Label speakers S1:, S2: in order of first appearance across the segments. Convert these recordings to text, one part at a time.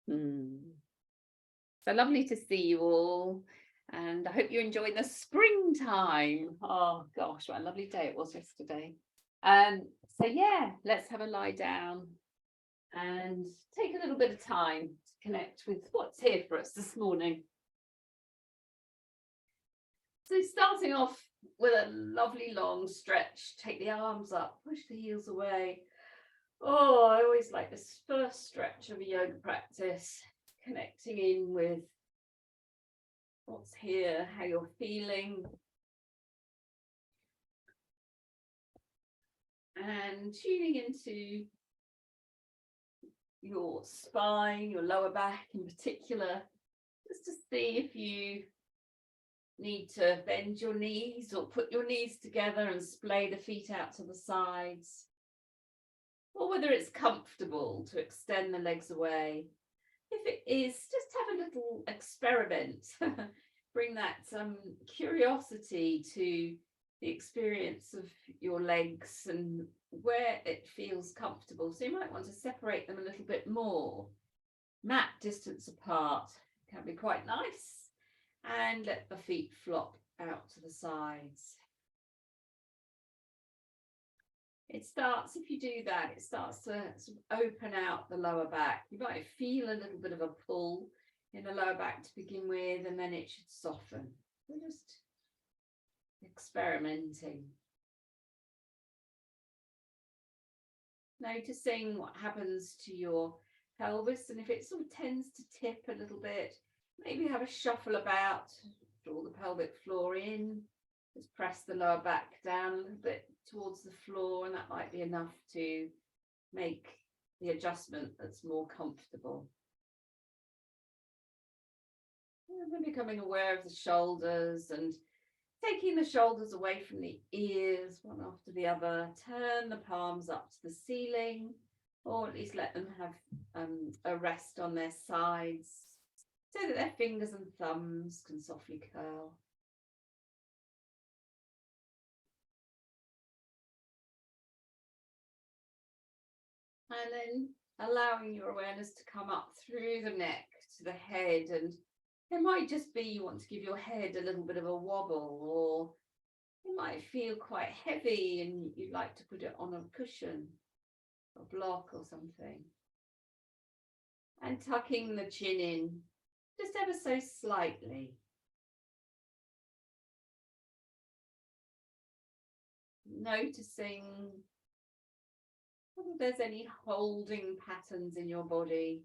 S1: Mm. So lovely to see you all. And I hope you're enjoying the springtime. Oh gosh, what a lovely day it was yesterday. So yeah, let's have a lie down and take a little bit of time to connect with what's here for us this morning. So starting off with a lovely long stretch, take the arms up, push the heels away. Oh, I always like this first stretch of a yoga practice, connecting in with what's here, how you're feeling, and tuning into your spine, your lower back in particular, just to see if you need to bend your knees or put your knees together and splay the feet out to the sides, or whether it's comfortable to extend the legs away. If it is, just have a little experiment. Bring that curiosity to the experience of your legs and where it feels comfortable. So you might want to separate them a little bit more. Mat distance apart can be quite nice. And let the feet flop out to the sides. It starts, if you do that, it starts to sort of open out the lower back. You might feel a little bit of a pull in the lower back to begin with, and then it should soften. We're just experimenting. Noticing what happens to your pelvis, and if it sort of tends to tip a little bit, maybe have a shuffle about, draw the pelvic floor in, just press the lower back down a little bit towards the floor, and that might be enough to make the adjustment that's more comfortable. And then becoming aware of the shoulders and taking the shoulders away from the ears, one after the other. Turn the palms up to the ceiling, or at least let them have a rest on their sides so that their fingers and thumbs can softly curl. And then allowing your awareness to come up through the neck to the head. And it might just be you want to give your head a little bit of a wobble, or it might feel quite heavy and you'd like to put it on a cushion, a block or something. And tucking the chin in just ever so slightly. Noticing whether there's any holding patterns in your body,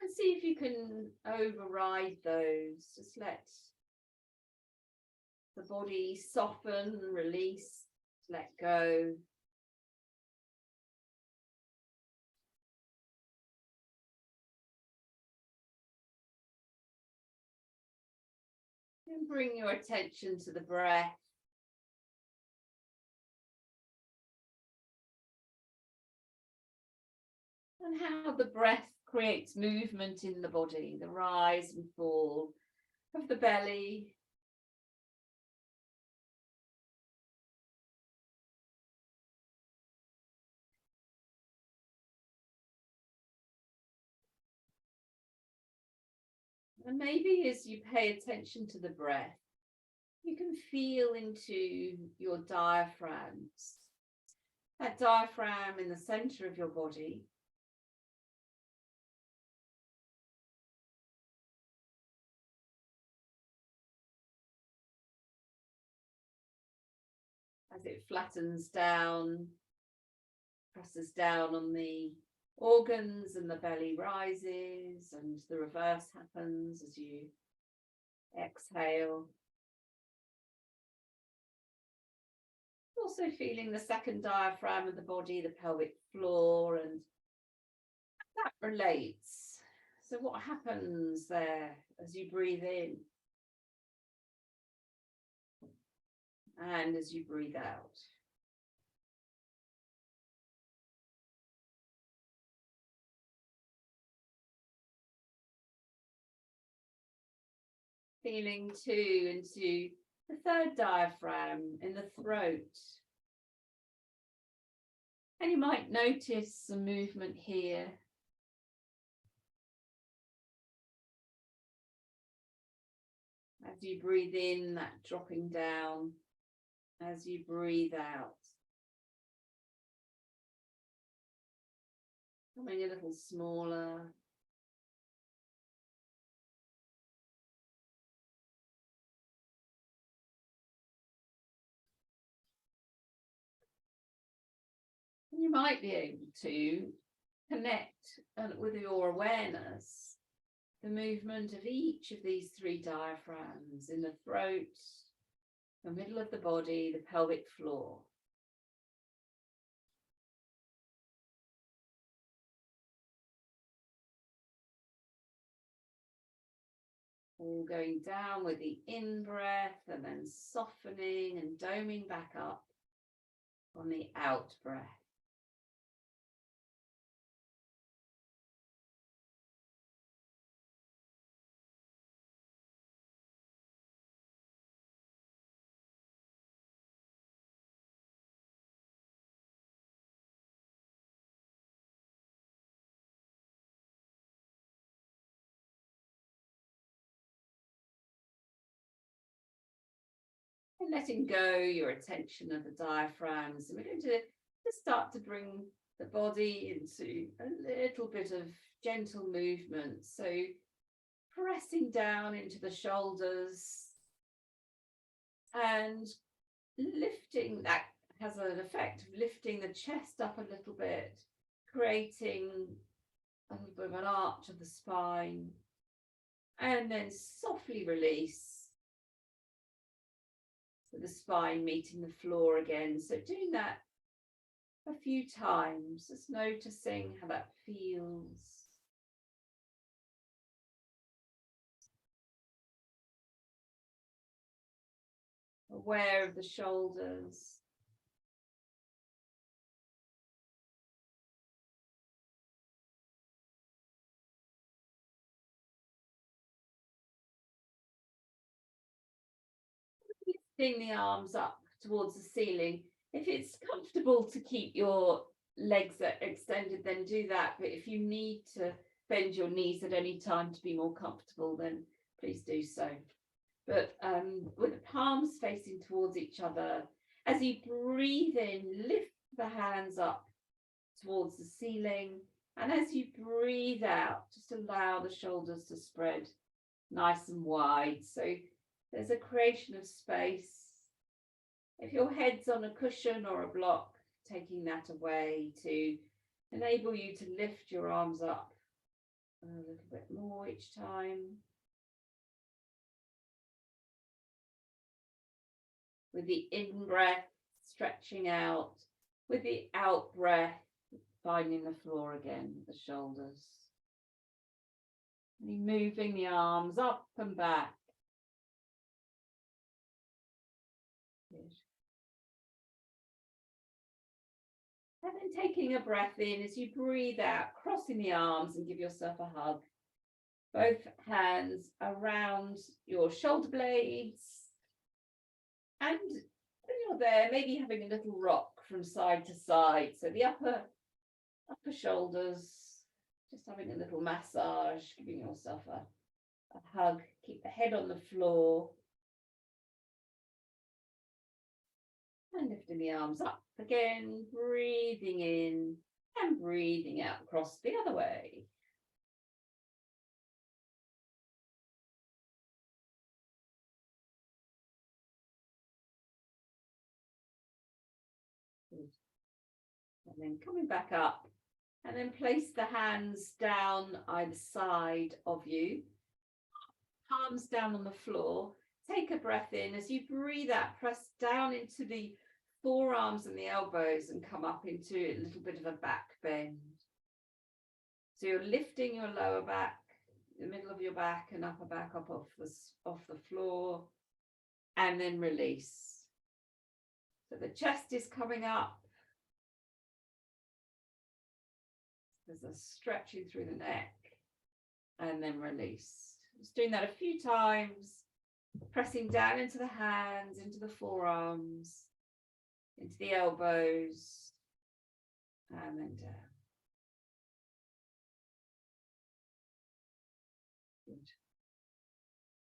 S1: and see if you can override those. Just let the body soften, release, let go. And bring your attention to the breath. And how the breath creates movement in the body, the rise and fall of the belly. And maybe as you pay attention to the breath, you can feel into your diaphragms. That diaphragm in the center of your body. As it flattens down, presses down on the organs, and the belly rises, and the reverse happens as you exhale. Also feeling the second diaphragm of the body, the pelvic floor, and that relates. So what happens there as you breathe in and as you breathe out? Feeling too into the third diaphragm in the throat. And you might notice some movement here. As you breathe in, that dropping down. As you breathe out, becoming a little smaller. You might be able to connect with your awareness the movement of each of these three diaphragms in the throat, the middle of the body, the pelvic floor. All going down with the in-breath and then softening and doming back up on the out-breath. And letting go your attention of the diaphragms. And we're going to just start to bring the body into a little bit of gentle movement. So pressing down into the shoulders and lifting, that has an effect of lifting the chest up a little bit, creating a little bit of an arch of the spine, and then softly release. So the spine meeting the floor again. So doing that a few times, just noticing how that feels. Aware of the shoulders. Lifting the arms up towards the ceiling. If it's comfortable to keep your legs extended, then do that. But if you need to bend your knees at any time to be more comfortable, then please do so. But with the palms facing towards each other, as you breathe in, lift the hands up towards the ceiling. And as you breathe out, just allow the shoulders to spread nice and wide. So there's a creation of space. If your head's on a cushion or a block, taking that away to enable you to lift your arms up a little bit more each time. With the in-breath, stretching out. With the out-breath, finding the floor again with the shoulders. And moving the arms up and back. Good. And then taking a breath in as you breathe out, crossing the arms and give yourself a hug. Both hands around your shoulder blades. And when you're there, maybe having a little rock from side to side. So the upper shoulders, just having a little massage, giving yourself a hug. Keep the head on the floor. And lifting the arms up again, breathing in and breathing out across the other way. Good. And then coming back up, and then place the hands down either side of you, palms down on the floor. Take a breath in. As you breathe out, press down into the forearms and the elbows and come up into a little bit of a back bend. So you're lifting your lower back, the middle of your back and upper back up off the floor, and then release. So the chest is coming up. There's a stretching through the neck, and then release. Just doing that a few times, pressing down into the hands, into the forearms, into the elbows, and then down. Good.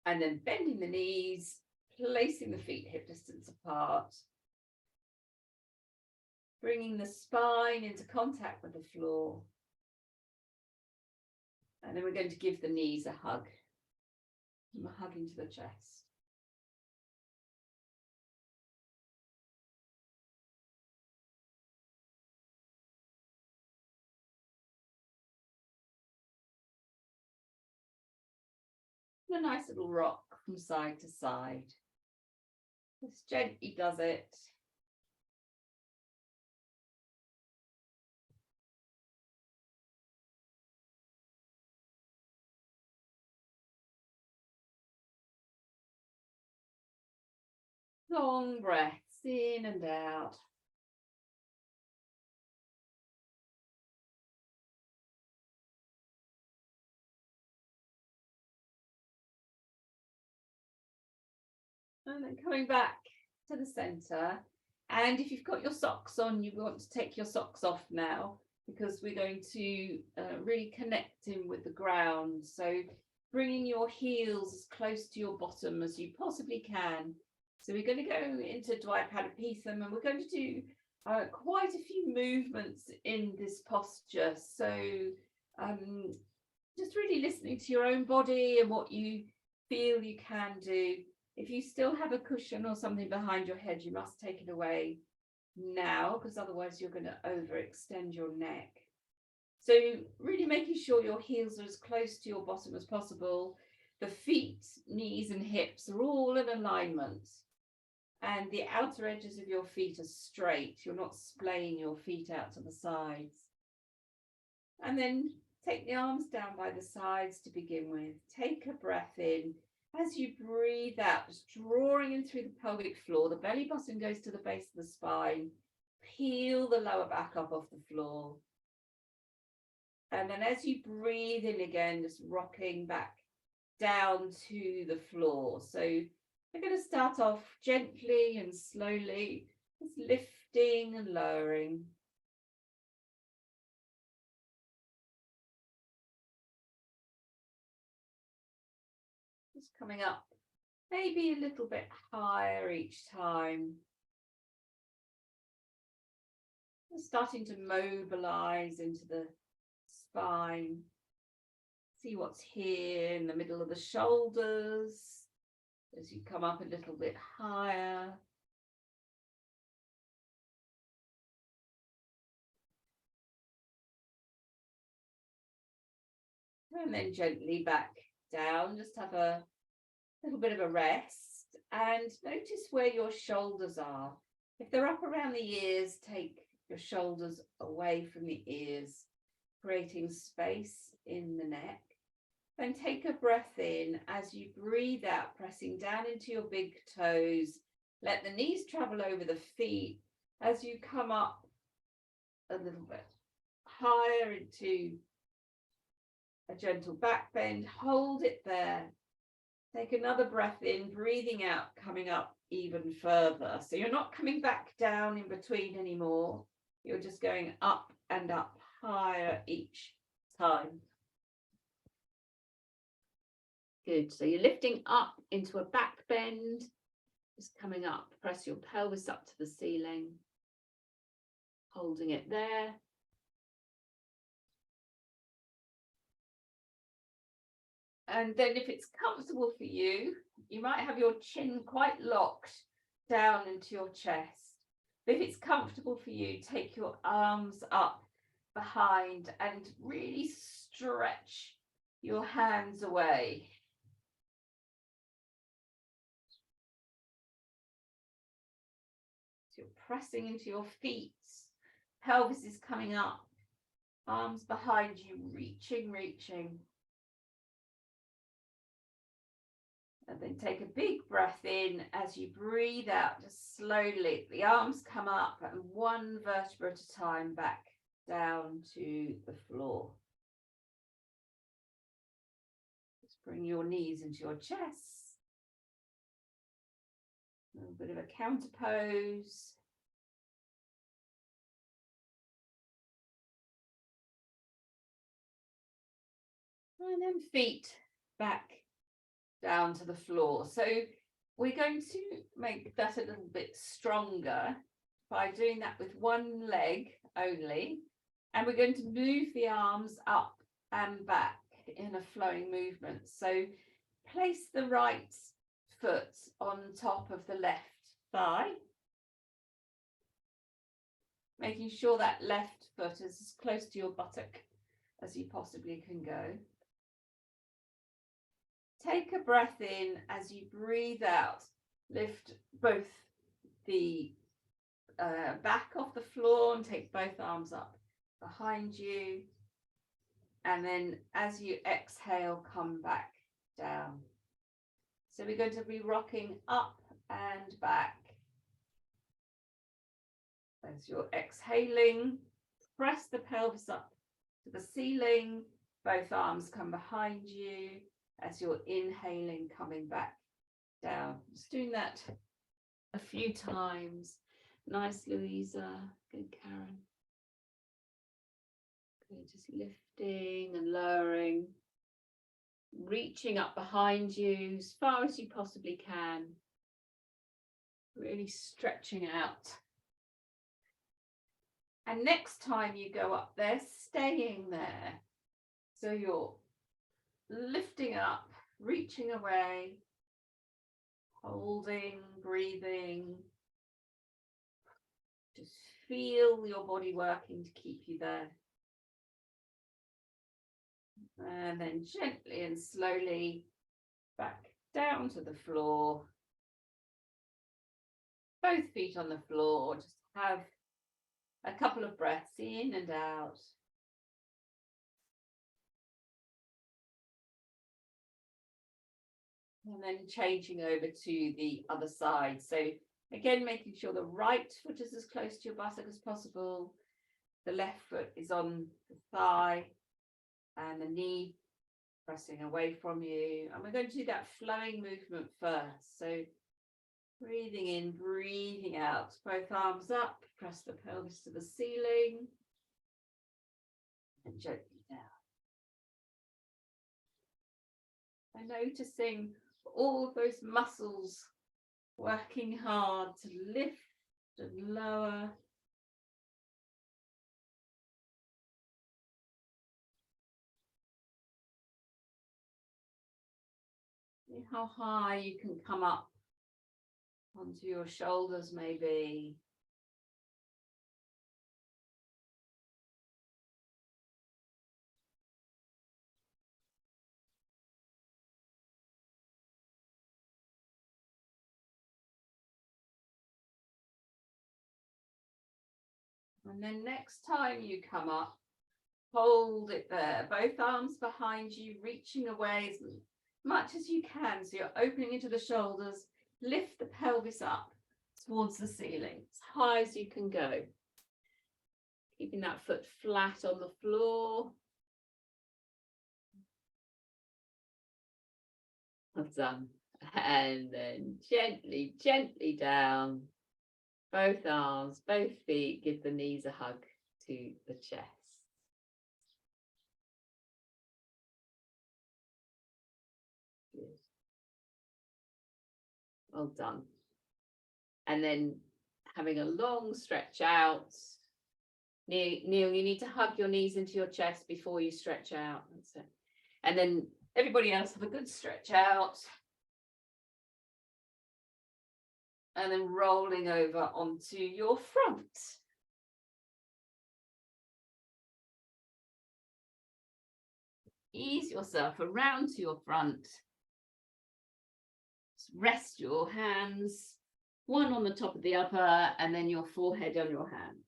S1: And then bending the knees, placing the feet hip distance apart. Bringing the spine into contact with the floor. And then we're going to give the knees a hug. A hug into the chest. A nice little rock from side to side. Just gently does it. Long breaths in and out. And then coming back to the center. And if you've got your socks on, you want to take your socks off now, because we're going to really connect in with the ground. So bringing your heels as close to your bottom as you possibly can. So we're going to go into Dvayapadapisam, and we're going to do quite a few movements in this posture. So just really listening to your own body and what you feel you can do. If you still have a cushion or something behind your head, you must take it away now, because otherwise you're going to overextend your neck. So really making sure your heels are as close to your bottom as possible. The feet, knees and hips are all in alignment. And the outer edges of your feet are straight. You're not splaying your feet out to the sides. And then take the arms down by the sides to begin with. Take a breath in. As you breathe out, just drawing in through the pelvic floor, the belly button goes to the base of the spine. Peel the lower back up off the floor. And then as you breathe in again, just rocking back down to the floor. So we're going to start off gently and slowly, just lifting and lowering. Just coming up maybe a little bit higher each time. Starting to mobilize into the spine. See what's here in the middle of the shoulders as you come up a little bit higher. And then gently back down. Just have a little bit of a rest and notice where your shoulders are. If they're up around the ears, take your shoulders away from the ears, creating space in the neck. Then take a breath in. As you breathe out, pressing down into your big toes. Let the knees travel over the feet as you come up a little bit higher into a gentle back bend. Hold it there. Take another breath in, breathing out, coming up even further. So you're not coming back down in between anymore. You're just going up and up higher each time. Good. So you're lifting up into a back bend, just coming up. Press your pelvis up to the ceiling, holding it there. And then if it's comfortable for you, you might have your chin quite locked down into your chest. But if it's comfortable for you, take your arms up behind and really stretch your hands away. So you're pressing into your feet, pelvis is coming up, arms behind you, reaching. And then take a big breath in. As you breathe out, just slowly, the arms come up and one vertebra at a time back down to the floor. Just bring your knees into your chest. A little bit of a counter pose. And then feet back down to the floor. So we're going to make that a little bit stronger by doing that with one leg only. And we're going to move the arms up and back in a flowing movement. So place the right foot on top of the left thigh, making sure that left foot is as close to your buttock as you possibly can go. Take a breath in. As you breathe out, lift both the back off the floor and take both arms up behind you. And then as you exhale, come back down. So we're going to be rocking up and back. As you're exhaling, press the pelvis up to the ceiling. Both arms come behind you. As you're inhaling, coming back down. Just doing that a few times. Nice, Louisa. Good, Karen. Good, just lifting and lowering. Reaching up behind you as far as you possibly can. Really stretching out. And next time you go up there, staying there. So you're lifting up, reaching away, holding, breathing. Just feel your body working to keep you there. And then gently and slowly back down to the floor. Both feet on the floor. Just have a couple of breaths in and out. And then changing over to the other side. So again, making sure the right foot is as close to your buttock as possible. The left foot is on the thigh and the knee pressing away from you. And we're going to do that flowing movement first. So breathing in, breathing out, both arms up, press the pelvis to the ceiling and gently down. And noticing all of those muscles working hard to lift and lower. See how high you can come up onto your shoulders maybe. And then next time you come up, hold it there, both arms behind you, reaching away as much as you can. So you're opening into the shoulders, lift the pelvis up towards the ceiling, as high as you can go. Keeping that foot flat on the floor. Well done. And then gently, gently down. Both arms, both feet, give the knees a hug to the chest. Good. Well done. And then having a long stretch out. Neil, you need to hug your knees into your chest before you stretch out. That's it. And then everybody else have a good stretch out. And then rolling over onto your front. Ease yourself around to your front. Rest your hands, one on the top of the upper, and then your forehead on your hands.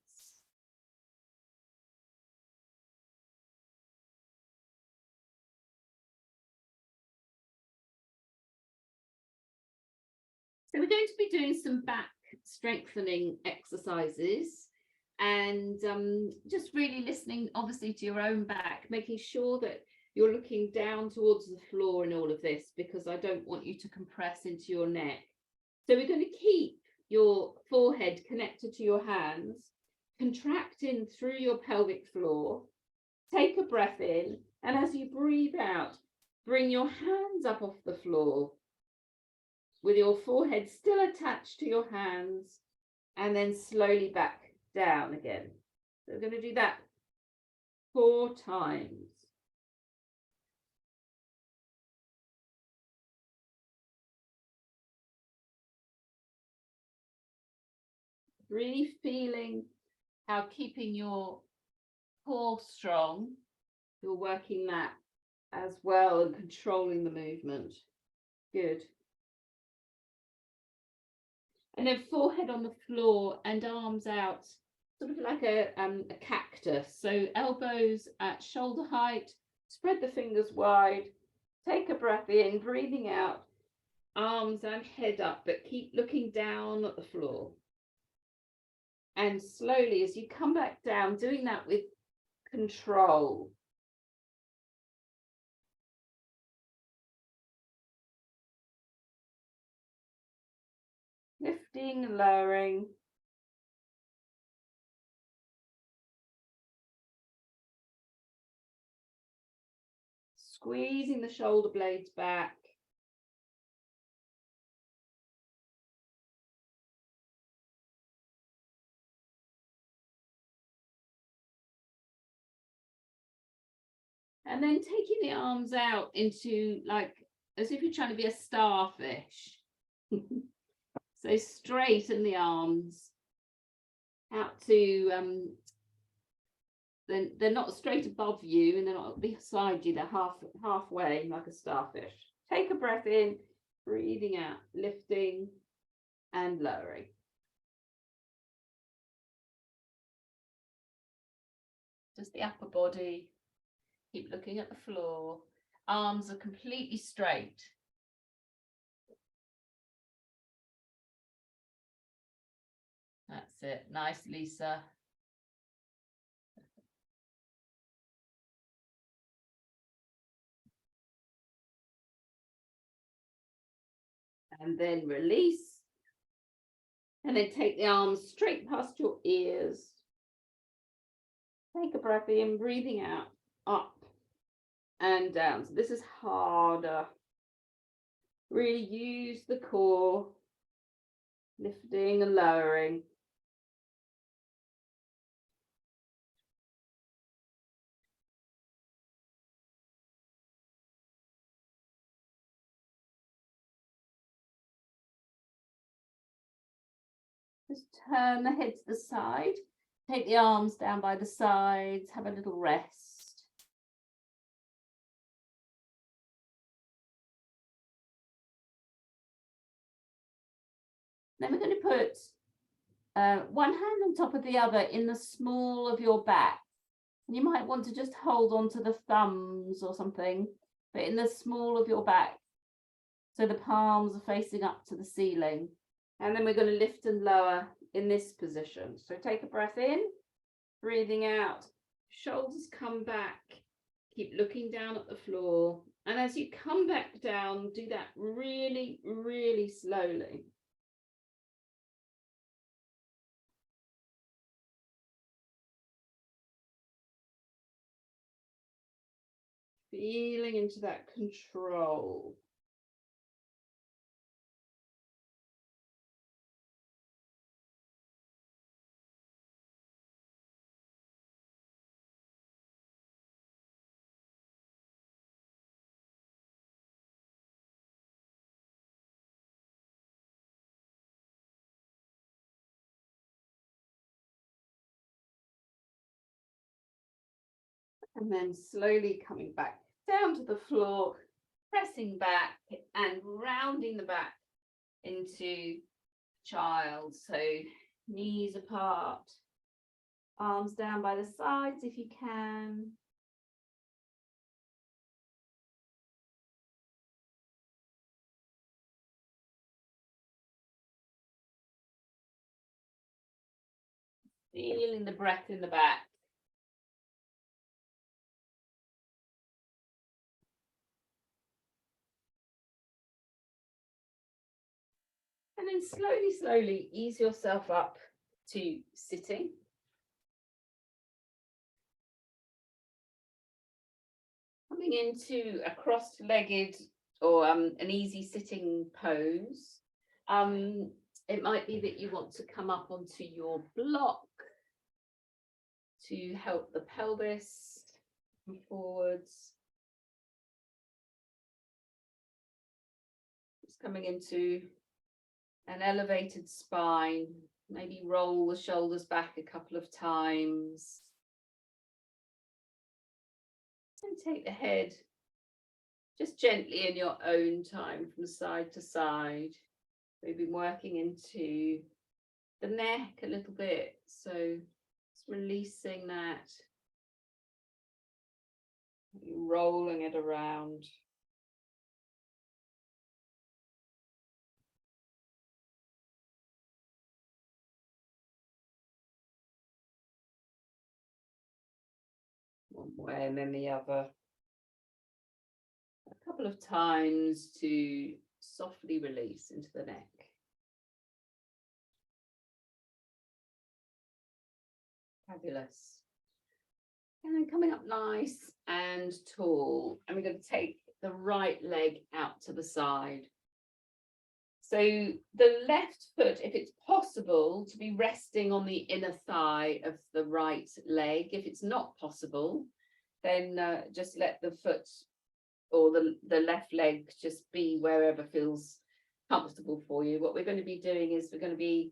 S1: So we're going to be doing some back strengthening exercises and just really listening, obviously, to your own back, making sure that you're looking down towards the floor in all of this, because I don't want you to compress into your neck. So we're going to keep your forehead connected to your hands, contract in through your pelvic floor, take a breath in, and as you breathe out, Bring your hands up off the floor with your forehead still attached to your hands, and then slowly back down again. So we're going to do that 4 times. Really feeling how keeping your core strong, you're working that as well and controlling the movement. Good. And then forehead on the floor and arms out, sort of like a cactus. So elbows at shoulder height, spread the fingers wide, take a breath in, breathing out, arms and head up, but keep looking down at the floor. And slowly, as you come back down, doing that with control. Lifting and lowering. Squeezing the shoulder blades back. And then taking the arms out into like, as if you're trying to be a starfish. So straighten the arms out to, then they're not straight above you and they're not beside you, they're halfway like a starfish. Take a breath in, breathing out, lifting and lowering. Just the upper body. Keep looking at the floor. Arms are completely straight. That's it. Nice, Lisa. And then release. And then take the arms straight past your ears. Take a breath in, breathing out, up and down. So this is harder. Really use the core, lifting and lowering. Just turn the head to the side. Take the arms down by the sides. Have a little rest. Then we're going to put one hand on top of the other in the small of your back. And you might want to just hold on to the thumbs or something, but in the small of your back. So the palms are facing up to the ceiling. And then we're going to lift and lower in this position. So take a breath in, breathing out, shoulders come back, keep looking down at the floor. And as you come back down, do that really, really slowly. Feeling into that control. And then slowly coming back down to the floor, pressing back and rounding the back into child. So knees apart, arms down by the sides if you can. Feeling the breath in the back. And then slowly, slowly ease yourself up to sitting. And Coming into a cross-legged or an easy sitting pose. It might be that you want to come up onto your block to help the pelvis come forwards. Just coming into an elevated spine, maybe roll the shoulders back a couple of times. And take the head just gently in your own time from side to side. We've been working into the neck a little bit, so just releasing that, rolling it around. One way and then the other. A couple of times to softly release into the neck. Fabulous. And then coming up nice and tall. And we're going to take the right leg out to the side. So the left foot, if it's possible, to be resting on the inner thigh of the right leg. If it's not possible, then just let the foot or the left leg just be wherever feels comfortable for you. What we're going to be doing is we're going to be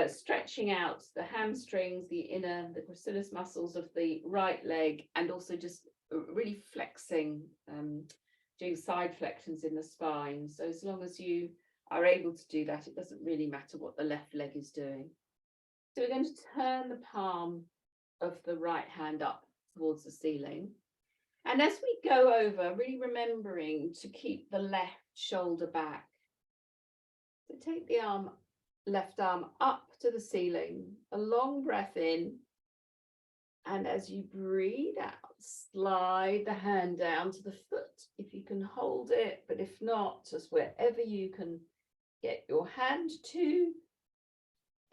S1: stretching out the hamstrings, the gracilis muscles of the right leg, and also just really flexing, doing side flexions in the spine. So as long as you are able to do that, it doesn't really matter what the left leg is doing. So we're going to turn the palm of the right hand up towards the ceiling. And as we go over, really remembering to keep the left shoulder back. So take the left arm up to the ceiling, a long breath in. And as you breathe out, slide the hand down to the foot if you can hold it, but if not, just wherever you can get your hand to,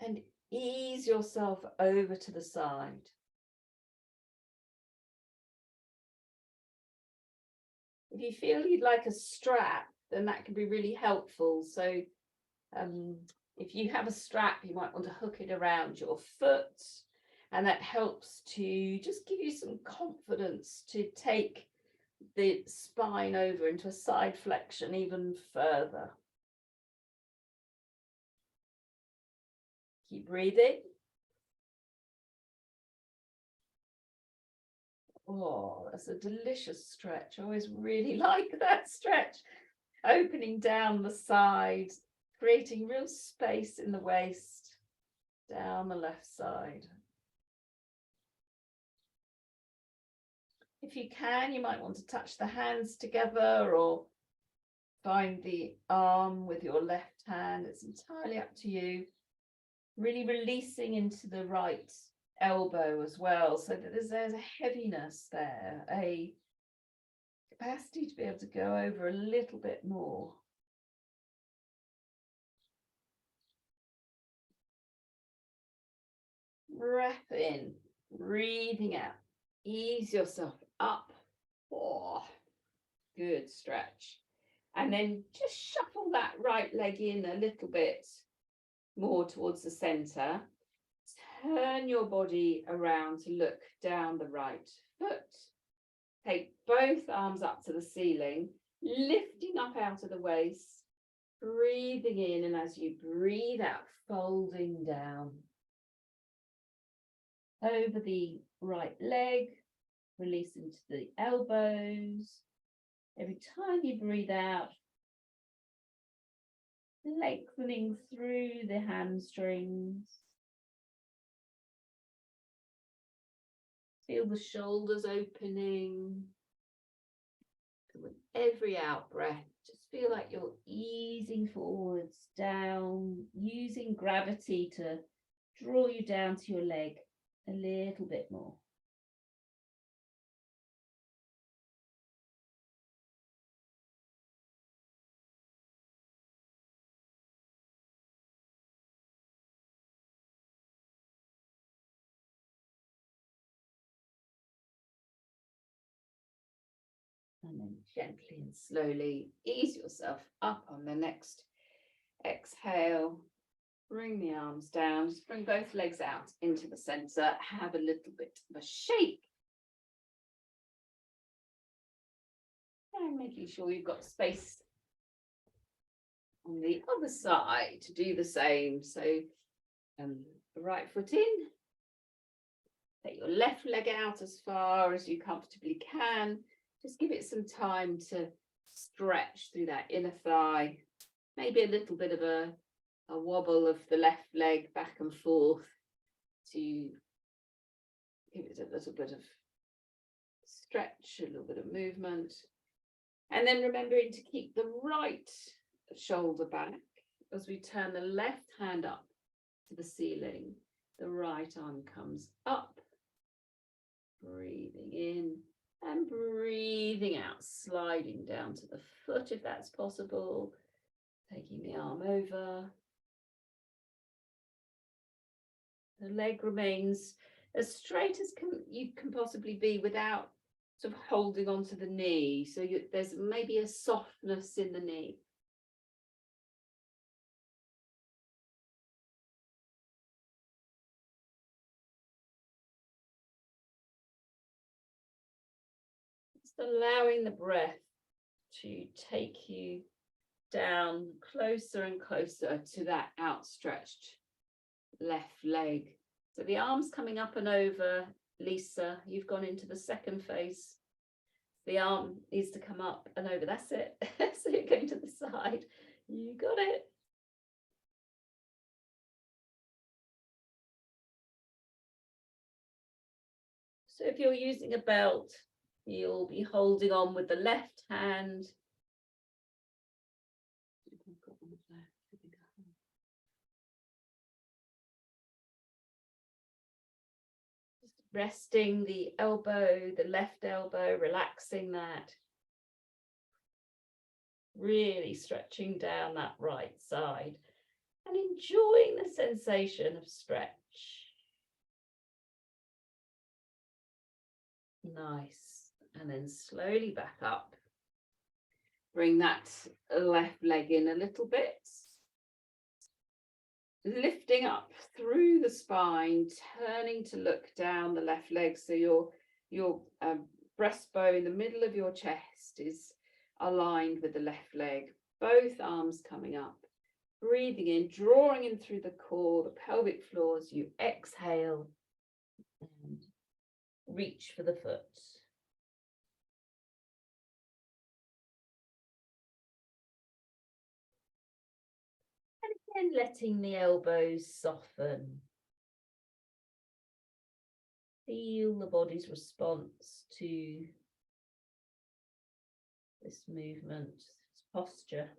S1: and ease yourself over to the side. If you feel you'd like a strap, then that can be really helpful. So if you have a strap, you might want to hook it around your foot, and that helps to just give you some confidence to take the spine over into a side flexion even further. Keep breathing. Oh, that's a delicious stretch. I always really like that stretch. Opening down the side, creating real space in the waist, down the left side. If you can, you might want to touch the hands together or find the arm with your left hand. It's entirely up to you. Really releasing into the right elbow as well, so that there's a heaviness there, a capacity to be able to go over a little bit more. Breath in, breathing out. Ease yourself up. Oh, good stretch. And then just shuffle that right leg in a little bit more towards the center. Turn your body around to look down the right foot. Take both arms up to the ceiling, lifting up out of the waist, breathing in, and as you breathe out, folding down. Over the right leg, release into the elbows. Every time you breathe out, lengthening through the hamstrings. Feel the shoulders opening. And with every out breath, just feel like you're easing forwards, down, using gravity to draw you down to your leg a little bit more. And then gently and slowly ease yourself up on the next exhale. Bring the arms down, just bring both legs out into the center, have a little bit of a shake. And making sure you've got space on the other side to do the same. So the right foot in, take your left leg out as far as you comfortably can. Just give it some time to stretch through that inner thigh. Maybe a little bit of a wobble of the left leg back and forth to give it a little bit of stretch, a little bit of movement. And then remembering to keep the right shoulder back as we turn the left hand up to the ceiling. The right arm comes up, breathing in and breathing out, sliding down to the foot if that's possible, taking the arm over. The leg remains as straight as you can possibly be without sort of holding onto the knee. So there's maybe a softness in the knee. Just allowing the breath to take you down closer and closer to that outstretched left leg. So the arms coming up and over. Lisa, you've gone into the second phase. The arm needs to come up and over. That's it. So you're going to the side. You got it. So if you're using a belt, you'll be holding on with the left hand. Resting the elbow, the left elbow, relaxing that. Really stretching down that right side and enjoying the sensation of stretch. Nice. And then slowly back up. Bring that left leg in a little bit. Lifting up through the spine, turning to look down the left leg. So your breastbone, the middle of your chest is aligned with the left leg. Both arms coming up. Breathing in, drawing in through the core, the pelvic floor as you exhale and reach for the foot. And letting the elbows soften. Feel the body's response to this movement, this posture.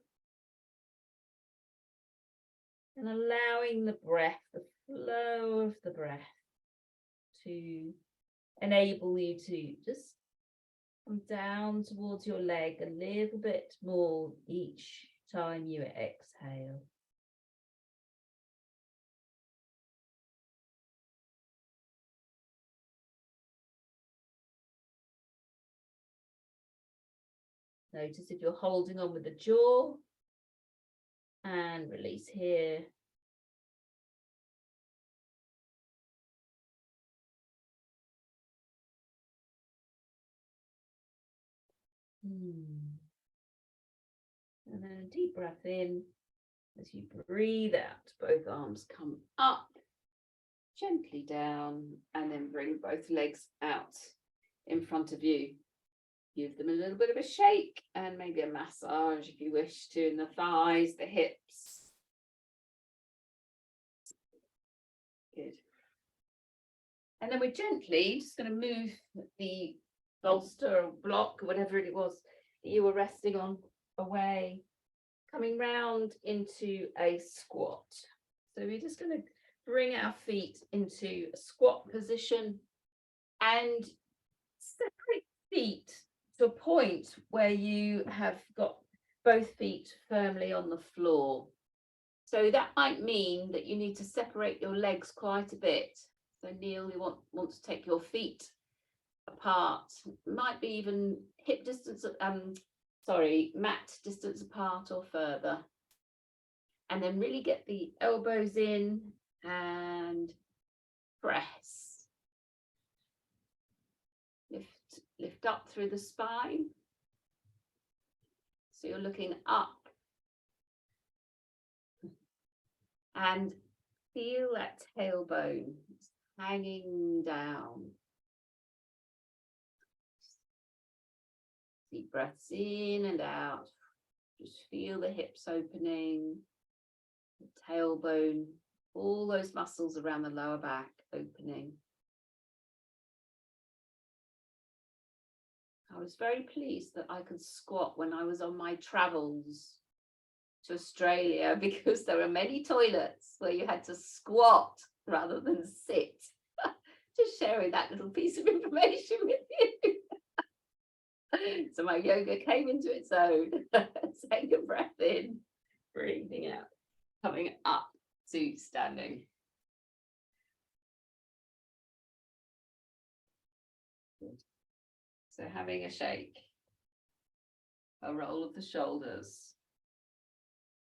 S1: And allowing the breath, the flow of the breath to enable you to just come down towards your leg a little bit more each time you exhale. Notice if you're holding on with the jaw and release here. And then a deep breath in as you breathe out. Both arms come up, gently down, and then bring both legs out in front of you. Give them a little bit of a shake and maybe a massage if you wish to in the thighs, the hips. Good. And then we're gently just going to move the bolster or block or whatever it was that you were resting on away, coming round into a squat. So we're just going to bring our feet into a squat position and separate feet to a point where you have got both feet firmly on the floor. So that might mean that you need to separate your legs quite a bit. So Neil, you want to take your feet apart, might be even hip distance, mat distance apart or further. And then really get the elbows in and press. Lift up through the spine. So you're looking up. And feel that tailbone hanging down. Deep breaths in and out. Just feel the hips opening, the tailbone, all those muscles around the lower back opening. I was very pleased that I could squat when I was on my travels to Australia, because there were many toilets where you had to squat rather than sit. Just sharing that little piece of information with you. So my yoga came into its own. Take a breath in, breathing out, coming up to standing. Good. So having a shake, a roll of the shoulders.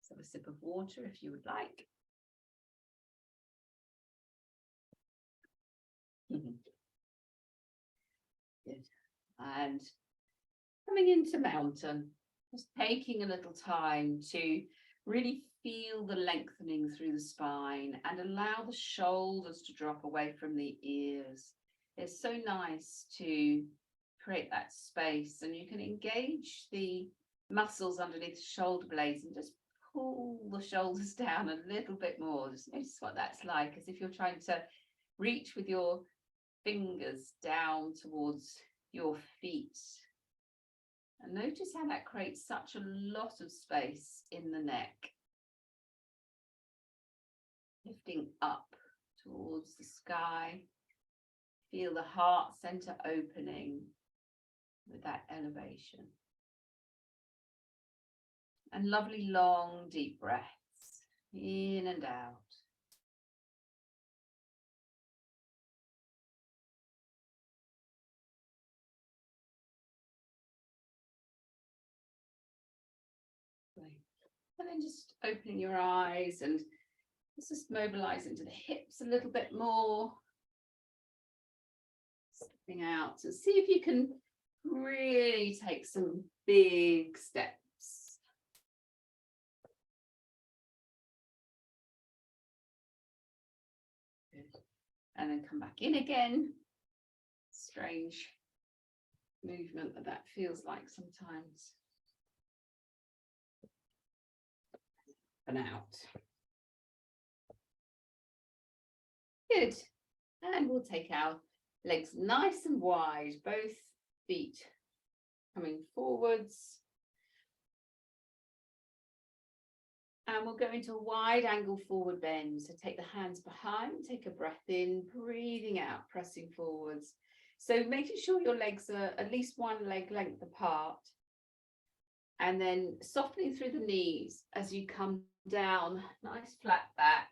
S1: Have a sip of water if you would like. Good. And coming into mountain, just taking a little time to really feel the lengthening through the spine and allow the shoulders to drop away from the ears. It's so nice to create that space, and you can engage the muscles underneath the shoulder blades and just pull the shoulders down a little bit more. Just notice what that's like, as if you're trying to reach with your fingers down towards your feet. And notice how that creates such a lot of space in the neck. Lifting up towards the sky. Feel the heart center opening with that elevation. And lovely long deep breaths in and out. Great. And then just opening your eyes and just mobilize into the hips a little bit more. Stepping out and see if you can really take some big steps. And then come back in again. Strange movement that feels like sometimes. And out. Good. And we'll take our legs nice and wide, both feet coming forwards. And we'll go into a wide angle forward bend. So take the hands behind, take a breath in, breathing out, pressing forwards. So making sure your legs are at least one leg length apart. And then softening through the knees as you come down, nice flat back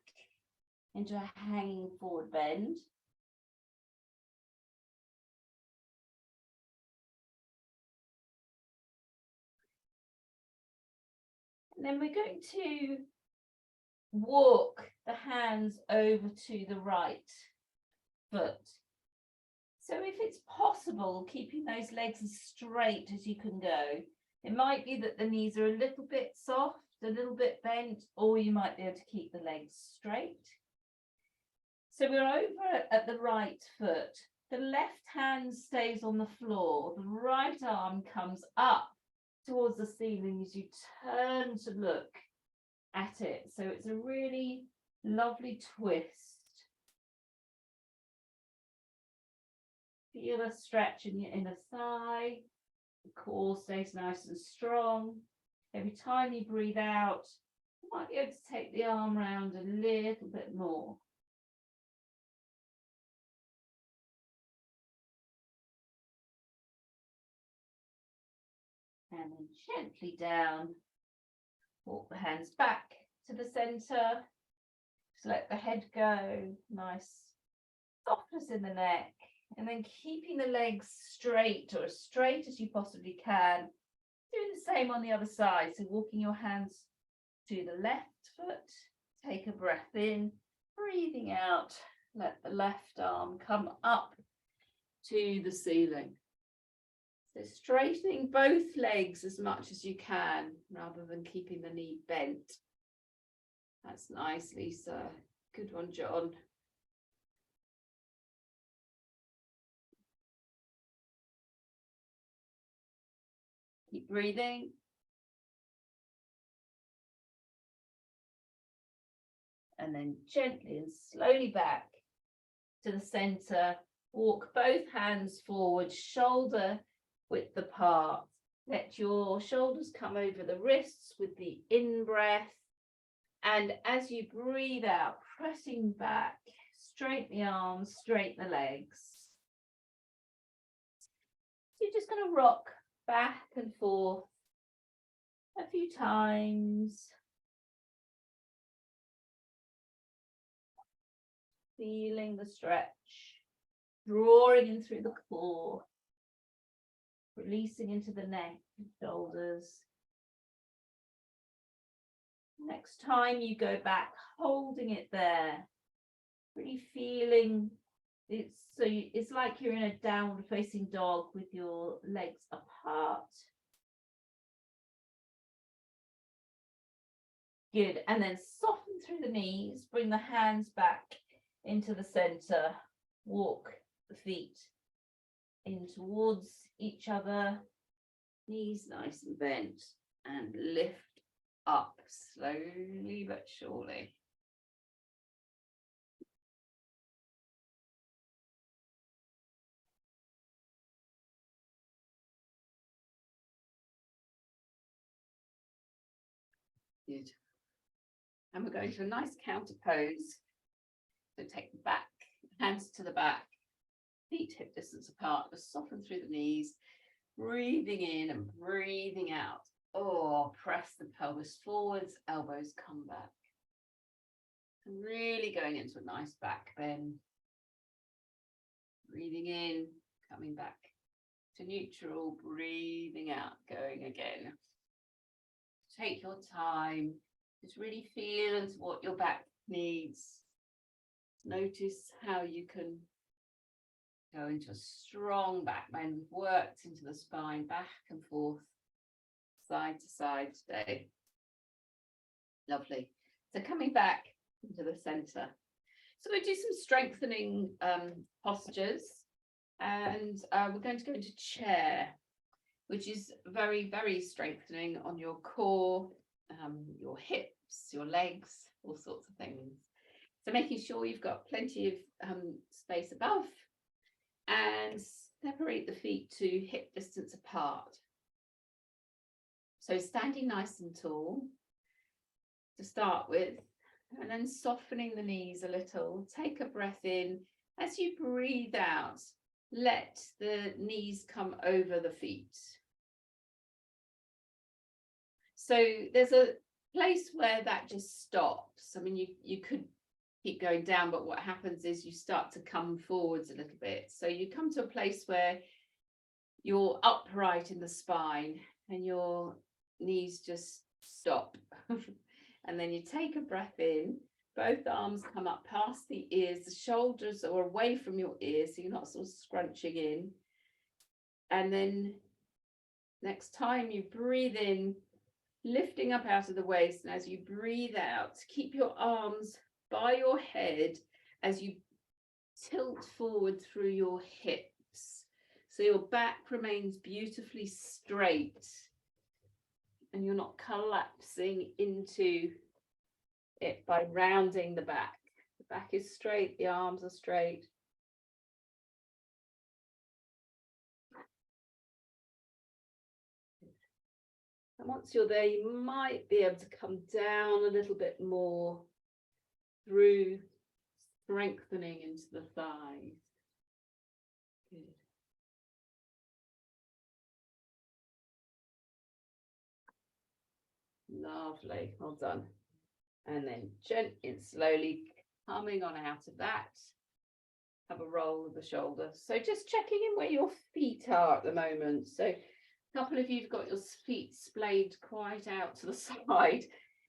S1: into a hanging forward bend. And then we're going to walk the hands over to the right foot. So if it's possible, keeping those legs as straight as you can go. It might be that the knees are a little bit soft, a little bit bent, or you might be able to keep the legs straight. So we're over at the right foot. The left hand stays on the floor. The right arm comes up towards the ceiling as you turn to look at it. So it's a really lovely twist. Feel a stretch in your inner thigh. The core stays nice and strong. Every time you breathe out, you might be able to take the arm round a little bit more. And then gently down, walk the hands back to the center. Just let the head go, nice softness in the neck, And then keeping the legs straight, or as straight as you possibly can. Doing the same on the other side. So walking your hands to the left foot. Take a breath in, breathing out. Let the left arm come up to the ceiling. So straightening both legs as much as you can, rather than keeping the knee bent. That's nice, Lisa. Good one, John. Keep breathing. And then gently and slowly back to the center. Walk both hands forward, shoulder width apart. Let your shoulders come over the wrists with the in-breath. And as you breathe out, pressing back, straighten the arms, straighten the legs. So you're just going to rock back and forth a few times. Feeling the stretch, drawing in through the core, releasing into the neck and shoulders. Next time you go back, holding it there, really feeling it's it's like you're in a downward facing dog with your legs apart. Good, and then soften through the knees, bring the hands back into the center, walk the feet in towards each other, knees nice and bent, and lift up slowly but surely. Good. And we're going to a nice counter pose. So take the back, hands to the back, feet hip distance apart, just soften through the knees, breathing in and breathing out. Oh, press the pelvis forwards, elbows come back. And really going into a nice back bend. Breathing in, coming back to neutral, breathing out, going again. Take your time, just really feel into what your back needs. Notice how you can go into a strong back bend. We've worked into the spine, back and forth, side to side today. Lovely. So coming back into the center. So we'll do some strengthening postures, and we're going to go into chair, which is very, very strengthening on your core, your hips, your legs, all sorts of things. So making sure you've got plenty of space above, and separate the feet to hip distance apart. So standing nice and tall to start with, and then softening the knees a little. Take a breath in. As you breathe out, let the knees come over the feet. So there's a place where that just stops. I mean, you could keep going down, but what happens is you start to come forwards a little bit. So you come to a place where you're upright in the spine and your knees just stop. And then you take a breath in, both arms come up past the ears, the shoulders are away from your ears, so you're not sort of scrunching in. And then next time you breathe in, lifting up out of the waist, and as you breathe out, keep your arms by your head as you tilt forward through your hips. So your back remains beautifully straight and you're not collapsing into it by rounding the back. The back is straight, the arms are straight. And once you're there, you might be able to come down a little bit more through strengthening into the thighs. Good. Lovely, well done. And then gently and slowly coming on out of that. have a roll of the shoulders. So just checking in where your feet are at the moment. So a couple of you've got your feet splayed quite out to the side.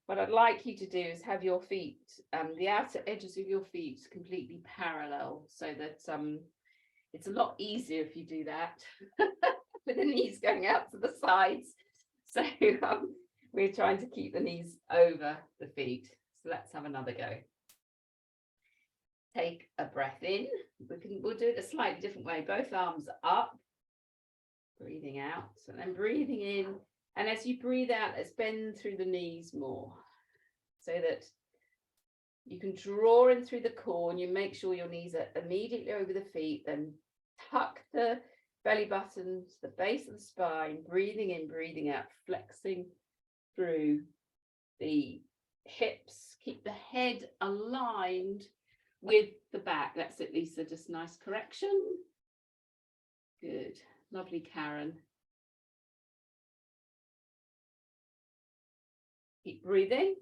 S1: What I'd like you to do is have your feet, the outer edges of your feet completely parallel, so that it's a lot easier if you do that with the knees going out to the sides. So we're trying to keep the knees over the feet. So let's have another go. Take a breath in. We'll do it a slightly different way. Both arms up, breathing out, and then breathing in. And as you breathe out, let's bend through the knees more, so that you can draw in through the core and you make sure your knees are immediately over the feet. Then tuck the belly button to the base of the spine, breathing in, breathing out, flexing through the hips. Keep the head aligned with the back. That's it, Lisa, just nice correction. Good, lovely, Karen. Keep breathing.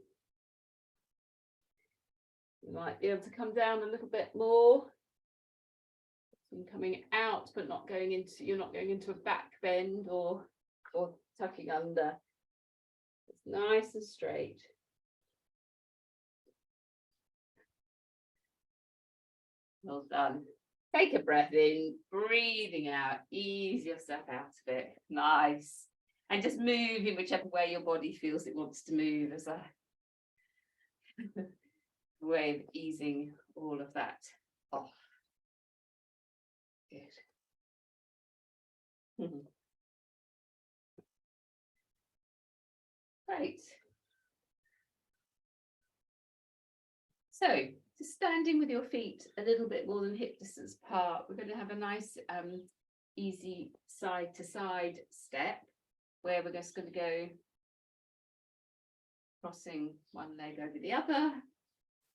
S1: You might be able to come down a little bit more. And coming out, but not going into, you're not going into a back bend or tucking under. It's nice and straight. Well done. Take a breath in, breathing out, ease yourself out of it. Nice. And just move in whichever way your body feels it wants to move, as a way of easing all of that off. Good. Great. So, just standing with your feet a little bit more than hip distance apart, we're going to have a nice easy side to side step, where we're just going to go crossing one leg over the other,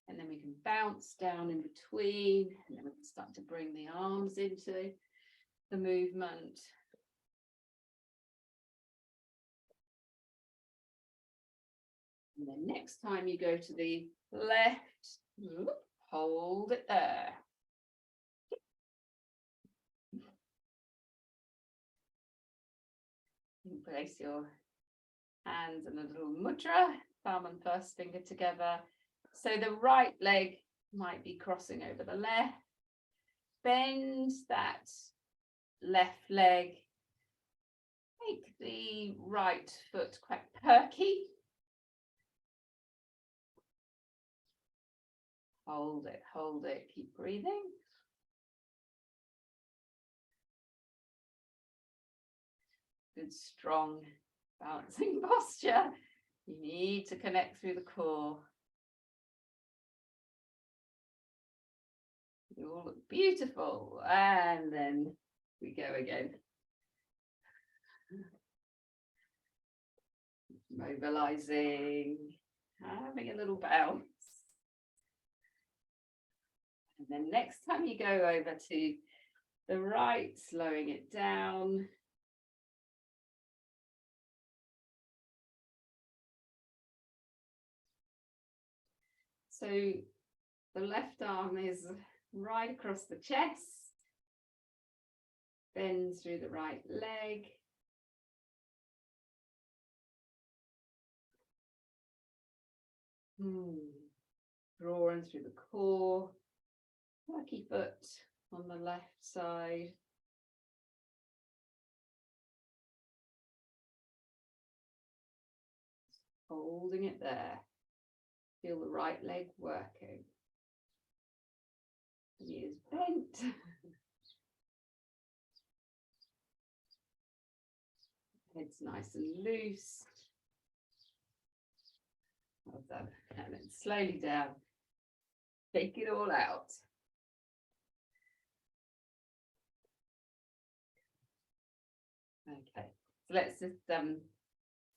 S1: and then we can bounce down in between, and then we can start to bring the arms into the movement. And then next time you go to the left, hold it there. You place your hands in a little mudra, thumb and first finger together. So the right leg might be crossing over the left. Bend that left leg. Make the right foot quite perky. Hold it, keep breathing. Good, strong, balancing posture. You need to connect through the core. You all look beautiful. And then we go again. Mobilizing, having a little bounce. And then next time you go over to the right, slowing it down. So the left arm is right across the chest, bend through the right leg. Drawing through the core. Lucky foot on the left side. Holding it there. Feel the right leg working. Knees bent. Head's nice and loose. Well done. And then slowly down. Take it all out. Okay, so let's just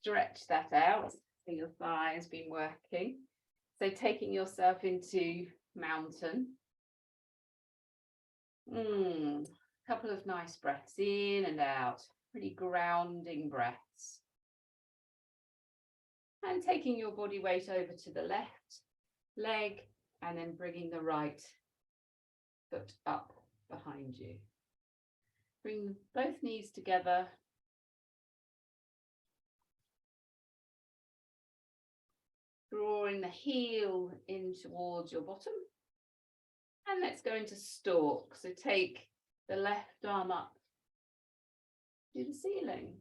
S1: stretch that out. So your thigh has been working. So taking yourself into mountain. Couple of nice breaths in and out. Pretty grounding breaths. And taking your body weight over to the left leg and then bringing the right foot up behind you. Bring both knees together. Drawing the heel in towards your bottom. And let's go into stalk. So take the left arm up to the ceiling.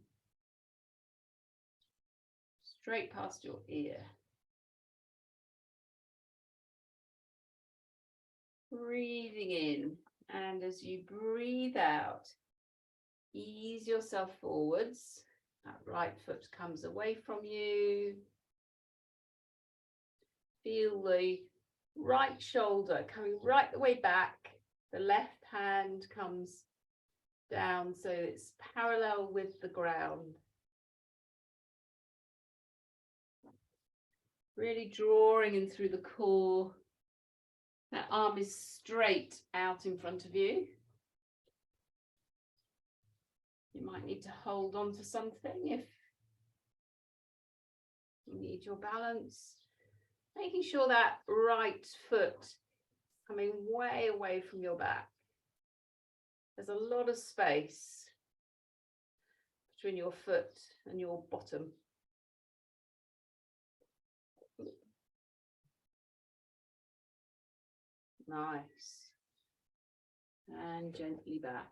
S1: Straight past your ear. Breathing in, and as you breathe out, ease yourself forwards. That right foot comes away from you. Feel the right shoulder coming right the way back. The left hand comes down so it's parallel with the ground. Really drawing in through the core. That arm is straight out in front of you. You might need to hold on to something if you need your balance. Making sure that right foot coming way away from your back. There's a lot of space between your foot and your bottom. Nice. And gently back.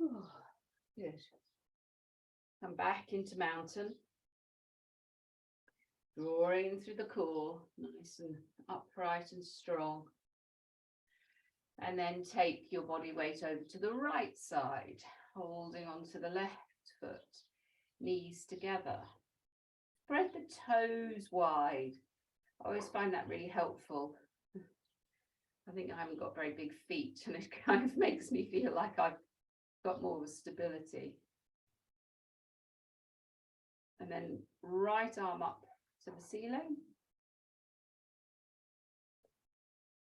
S1: Oh, good. Come back into mountain. Drawing through the core, nice and upright and strong. And then take your body weight over to the right side, holding onto the left foot, knees together. Spread the toes wide. I always find that really helpful. I think I haven't got very big feet, and it kind of makes me feel like I've got more stability. And then right arm up to the ceiling.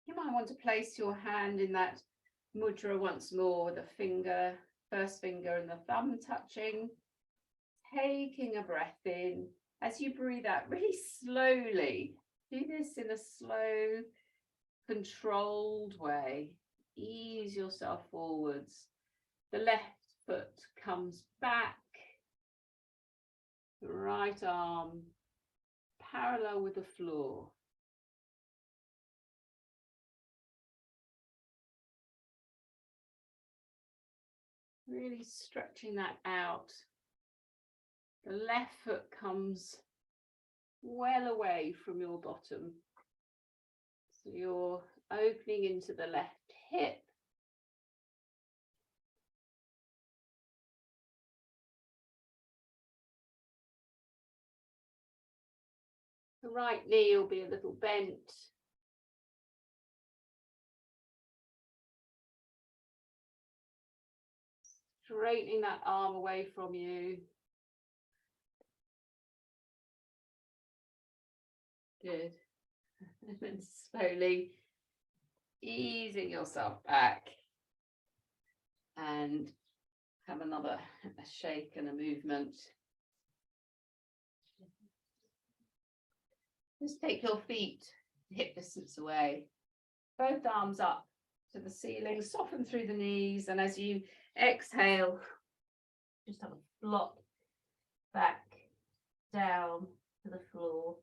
S1: You might want to place your hand in that mudra once more with the first finger and the thumb touching. Taking a breath in. As you breathe out, really slowly. Do this in a slow, controlled way. Ease yourself forwards. The left foot comes back. The right arm parallel with the floor. Really stretching that out. The left foot comes well away from your bottom. So you're opening into the left hip. The right knee will be a little bent. Straightening that arm away from you. Good. And then slowly easing yourself back. And have another shake and a movement. Just take your feet hip distance away. Both arms up to the ceiling, soften through the knees, and as you exhale, just have a flop back down to the floor.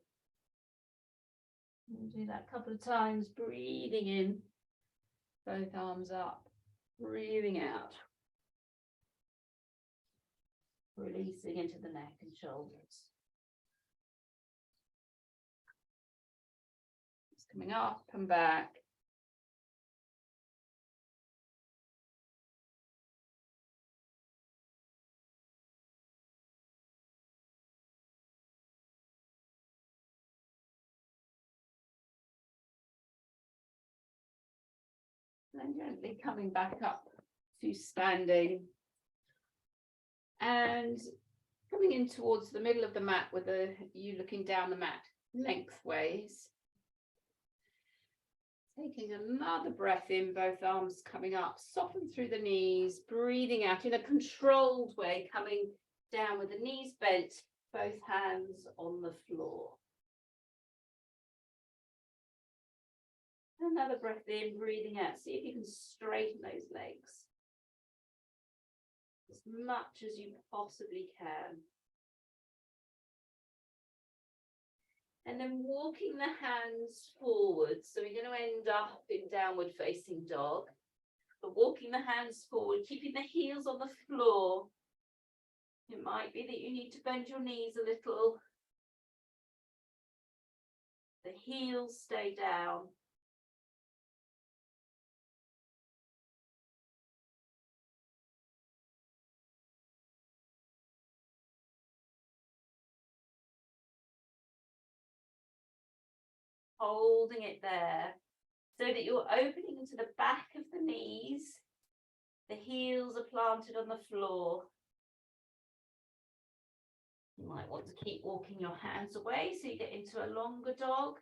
S1: And do that a couple of times, breathing in, both arms up, breathing out. Releasing into the neck and shoulders. It's coming up and back. And gently coming back up to standing. And coming in towards the middle of the mat with you looking down the mat lengthways. Taking another breath in, both arms coming up, soften through the knees, breathing out in a controlled way, coming down with the knees bent, both hands on the floor. Another breath in, breathing out. See if you can straighten those legs as much as you possibly can. And then walking the hands forward. So we're going to end up in downward facing dog. But walking the hands forward, keeping the heels on the floor. It might be that you need to bend your knees a little. The heels stay down. Holding it there so that you're opening into the back of the knees. The heels are planted on the floor. You might want to keep walking your hands away so you get into a longer dog.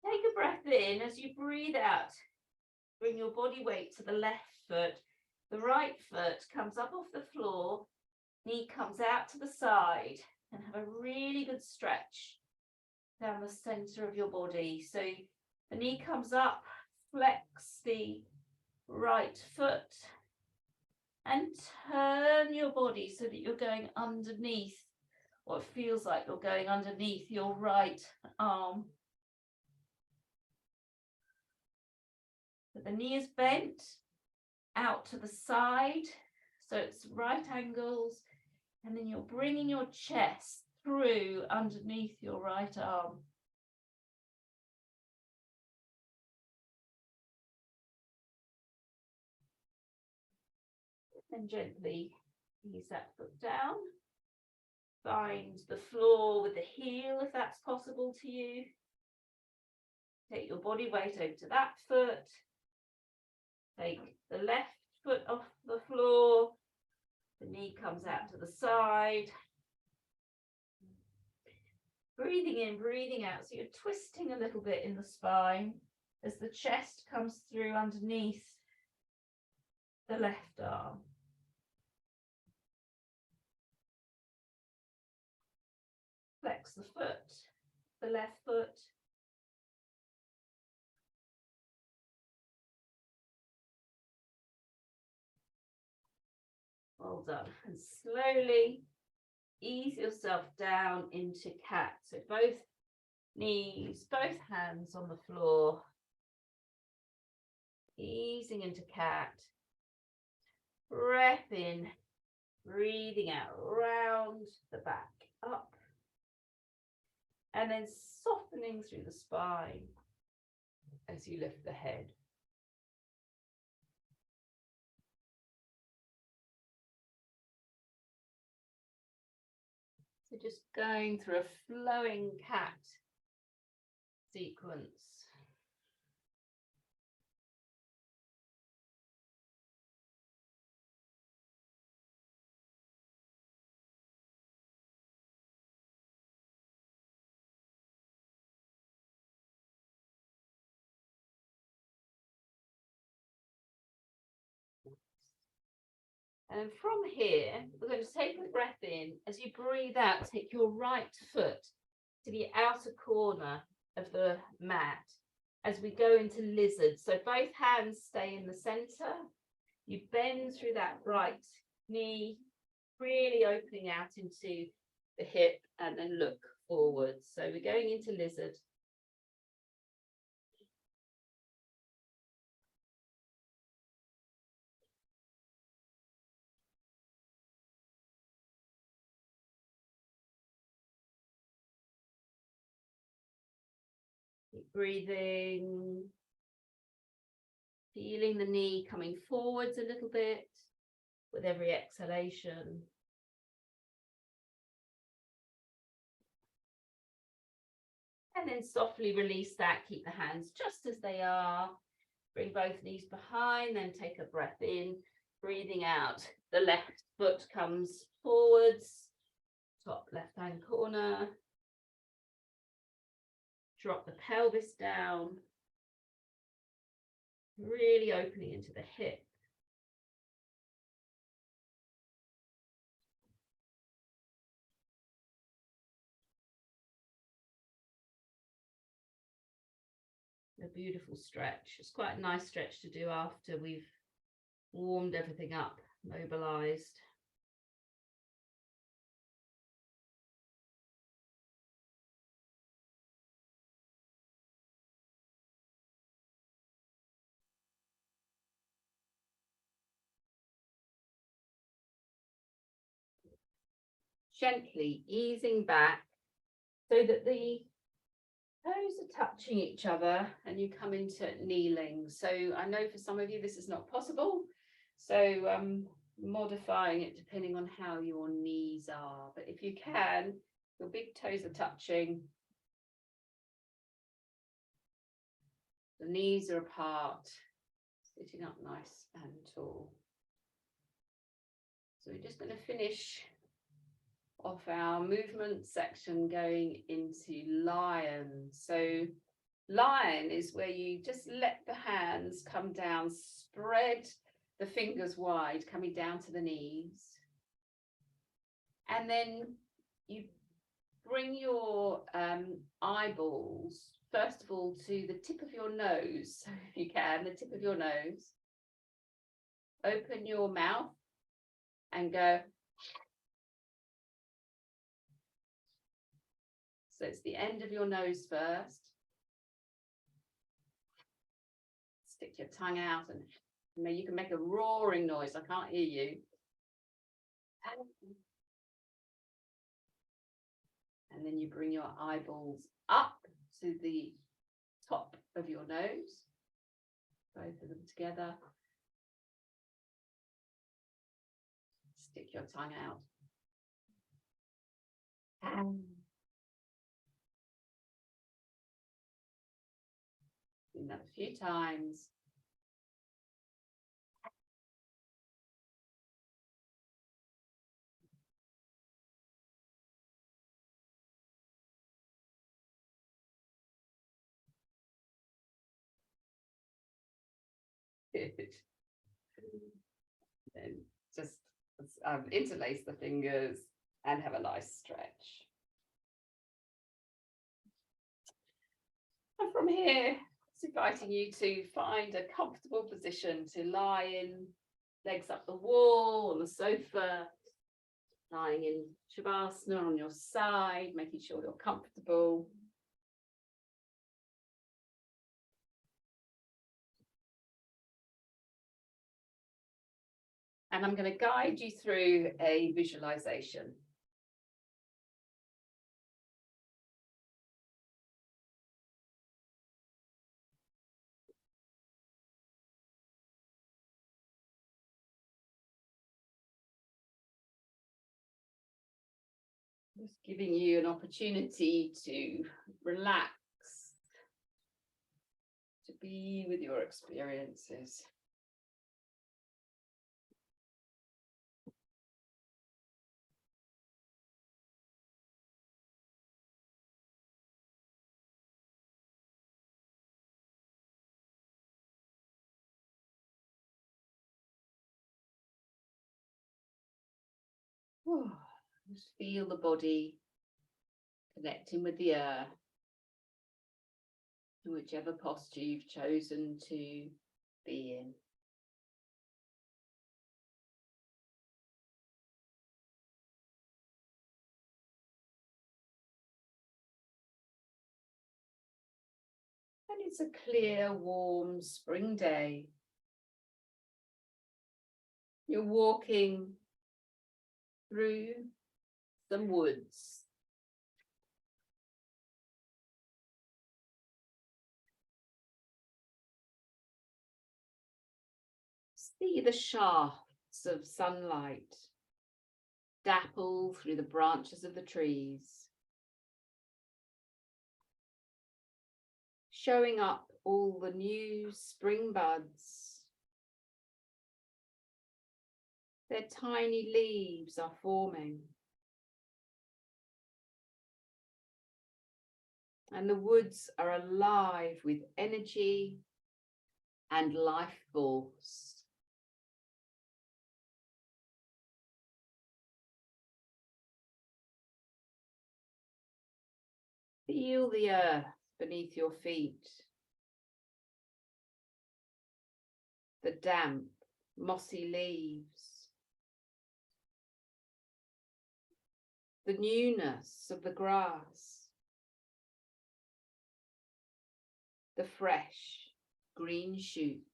S1: Take a breath in. As you breathe out, bring your body weight to the left foot. The right foot comes up off the floor. Knee comes out to the side, and have a really good stretch down the center of your body. So the knee comes up, flex the right foot, and turn your body so that you're going underneath what feels like you're going underneath your right arm. But the knee is bent out to the side, so it's right angles. And then you're bringing your chest through underneath your right arm. And gently ease that foot down. Find the floor with the heel if that's possible to you. Take your body weight over to that foot. Take the left foot off the floor. The knee comes out to the side. Breathing in, breathing out. So you're twisting a little bit in the spine as the chest comes through underneath the left arm. Flex the foot, the left foot. Well done. And slowly ease yourself down into cat. So both knees, both hands on the floor. Easing into cat. Breath in, breathing out, round the back, up. And then softening through the spine as you lift the head. So just going through a flowing cat sequence. And from here, we're going to take a breath in. As you breathe out, take your right foot to the outer corner of the mat as we go into lizard. So both hands stay in the center. You bend through that right knee, really opening out into the hip and then look forward. So we're going into lizard. Keep breathing, feeling the knee coming forwards a little bit with every exhalation. And then softly release that, keep the hands just as they are. Bring both knees behind, then take a breath in, breathing out. The left foot comes forwards, top left-hand corner. Drop the pelvis down, really opening into the hip. beautiful stretch. It's quite a nice stretch to do after we've warmed everything up, mobilized. Gently easing back so that the toes are touching each other and you come into kneeling. So I know for some of you this is not possible, so modifying it depending on how your knees are, but if you can, your big toes are touching, the knees are apart, sitting up nice and tall. So we're just going to finish off our movement section going into lion. So lion is where you just let the hands come down, spread the fingers wide, coming down to the knees. And then you bring your eyeballs, first of all, to the tip of your nose. So if you can, the tip of your nose. Open your mouth and go. So it's the end of your nose first. Stick your tongue out and you can make a roaring noise. I can't hear you. And then you bring your eyeballs up to the top of your nose. Both of them together. Stick your tongue out. Do that a few times. Good. Then just interlace the fingers and have a nice stretch. And from here, it's inviting you to find a comfortable position to lie in, legs up the wall, on the sofa, lying in Shavasana on your side, making sure you're comfortable. And I'm going to guide you through a visualization. Just giving you an opportunity to relax, to be with your experiences. Just feel the body connecting with the earth in whichever posture you've chosen to be in. And it's a clear, warm spring day. You're walking through some woods. See the shafts of sunlight dapple through the branches of the trees, showing up all the new spring buds. Their tiny leaves are forming. And the woods are alive with energy and life force. Feel the earth beneath your feet, the damp, mossy leaves, the newness of the grass, the fresh green shoots.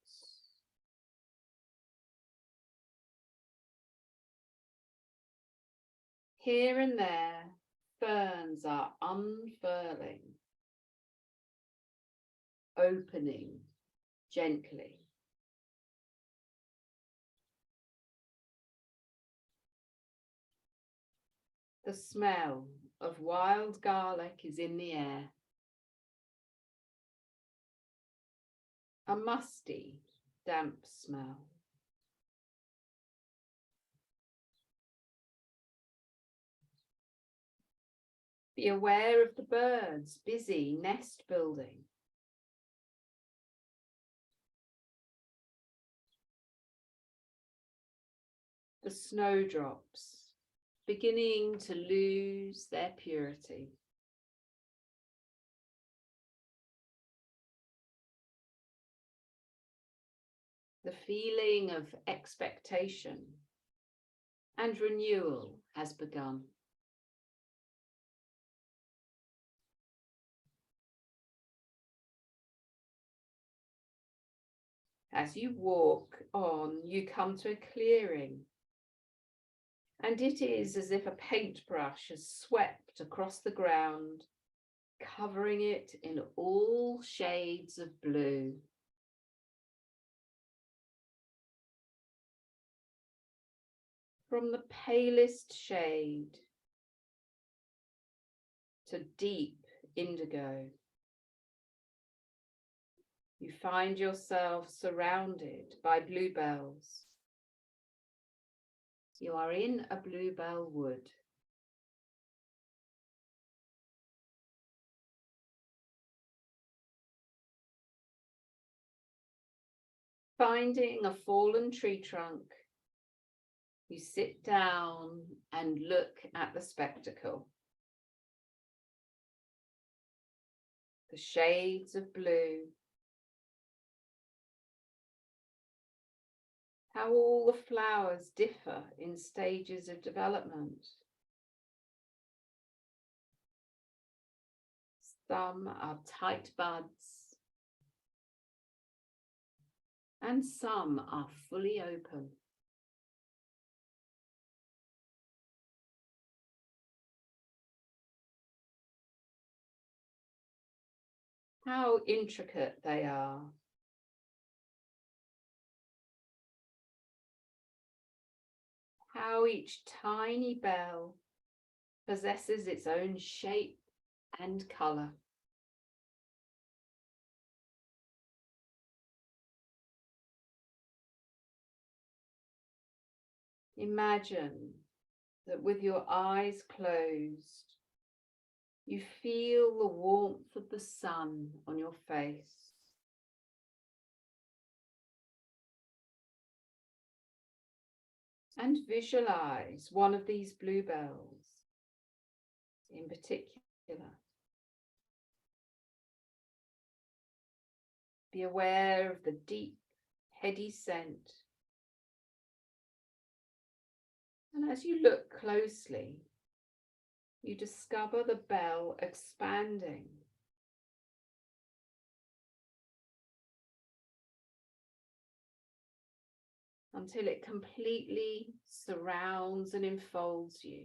S1: Here and there, ferns are unfurling, opening gently. The smell of wild garlic is in the air. A musty, damp smell. Be aware of the birds busy nest building. The snowdrops beginning to lose their purity. The feeling of expectation and renewal has begun. As you walk on, you come to a clearing, and it is as if a paintbrush has swept across the ground, covering it in all shades of blue. From the palest shade to deep indigo, you find yourself surrounded by bluebells. You are in a bluebell wood. Finding a fallen tree trunk, you sit down and look at the spectacle. The shades of blue, how all the flowers differ in stages of development. Some are tight buds, and some are fully open. How intricate they are. How each tiny bell possesses its own shape and colour. Imagine that with your eyes closed, you feel the warmth of the sun on your face. And visualize one of these bluebells in particular. Be aware of the deep, heady scent. And as you look closely, you discover the bell expanding. Until it completely surrounds and enfolds you.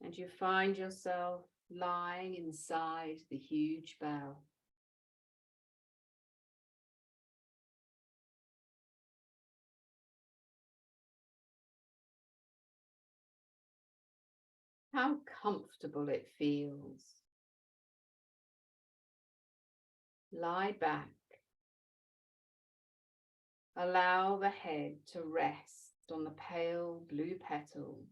S1: And you find yourself lying inside the huge bell. How comfortable it feels. Lie back. Allow the head to rest on the pale blue petals.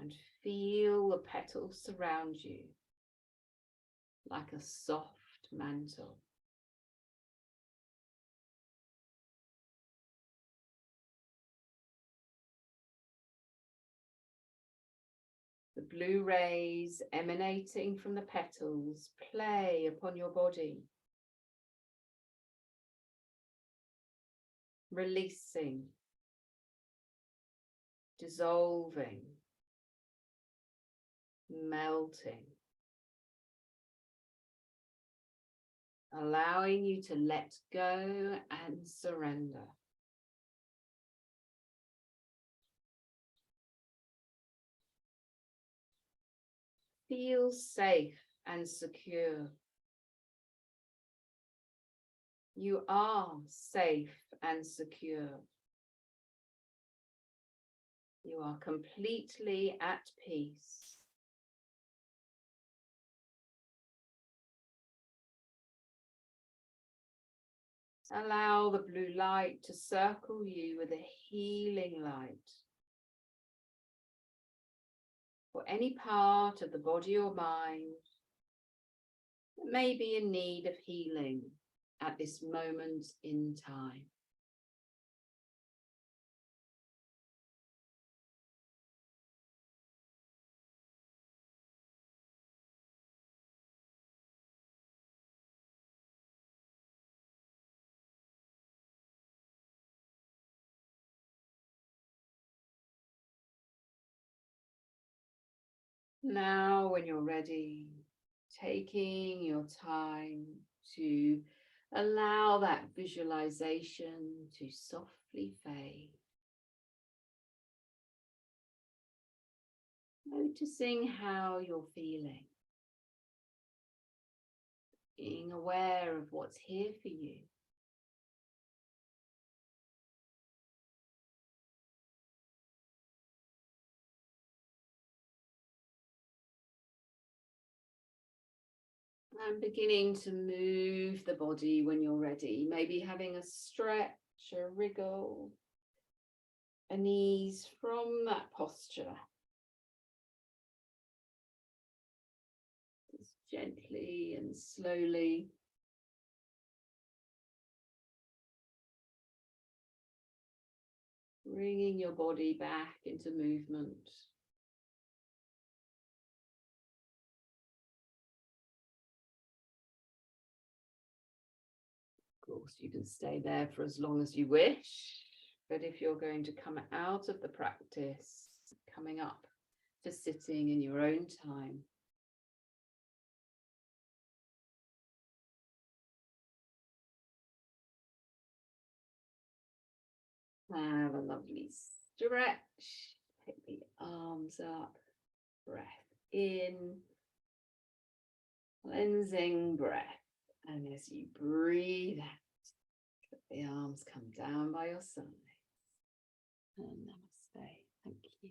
S1: And feel the petals surround you like a soft mantle. The
S2: blue rays emanating from the petals play upon your body, releasing, dissolving, melting, allowing you to let go and surrender. Feel safe and secure. You are safe and secure. You are completely at peace. Allow the blue light to circle you with a healing light for any part of the body or mind that may be in need of healing at this moment in time. Now, when you're ready, taking your time to allow that visualization to softly fade. Noticing how you're feeling. Being aware of what's here for you. And beginning to move the body when you're ready, maybe having a stretch, a wriggle, an ease from that posture. Just gently and slowly. Bringing your body back into movement. Of course, you can stay there for as long as you wish, but if you're going to come out of the practice, coming up to sitting in your own time, have a lovely stretch, pick the arms up, breath in, cleansing breath, and as you breathe out, let the arms come down by your sides. And namaste. Thank you.